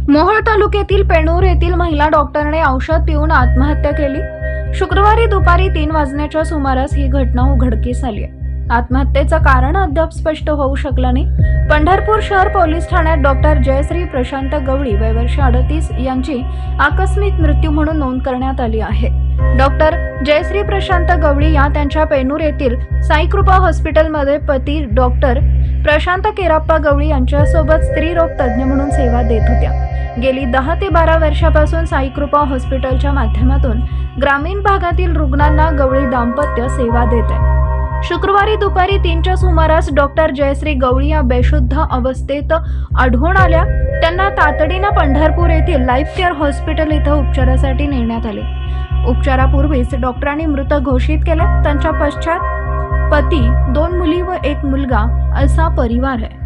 मोहोळ तालुक्यातील पेणूर येथील महिला डॉक्टरने औषध पिऊन आत्महत्या केली। शुक्रवारी दुपारी 3 वाजण्याच्या सुमारास ही घटना उघडकीस आली आहे। आत्महत्येचं कारण अद्याप स्पष्ट होऊ शकलं नाही। पंढरपूर शहर पोलीस ठाण्यात डॉक्टर जयश्री प्रशांत गवळी वय वर्ष 38 यांची आकस्मिक मृत्यू म्हणून नोंद करण्यात आली आहे। डॉक्टर जयश्री प्रशांत गवळी या त्यांच्या पेणूर येथील साईकृपा हॉस्पिटलमध्ये पती डॉक्टर प्रशांत केराप्पा गवळी यांच्यासोबत स्त्रीरोग तज्ञ म्हणून सेवा देत होत्या। गेली 10 ते 12 वर्षापासून साईकृपा हॉस्पिटलच्या माध्यमातून ग्रामीण भागातील रुग्णांना गवळी दाम्पत्य सेवा देत आहे। शुक्रवारी दुपारी 3च्या सुमारास डॉक्टर जयश्री गवळी या बेशुद्ध अवस्थेत आढळून आल्या। त्यांना तातडीने पंढरपूर येथील लाईफ केअर हॉस्पिटल इथं उपचारासाठी नेण्यात आले। उपचारापूर्वीच डॉक्टरांनी मृत घोषित केले। त्यांच्या पश्चात पती, 2 मुली व 1 मुलगा असा परिवार आहे।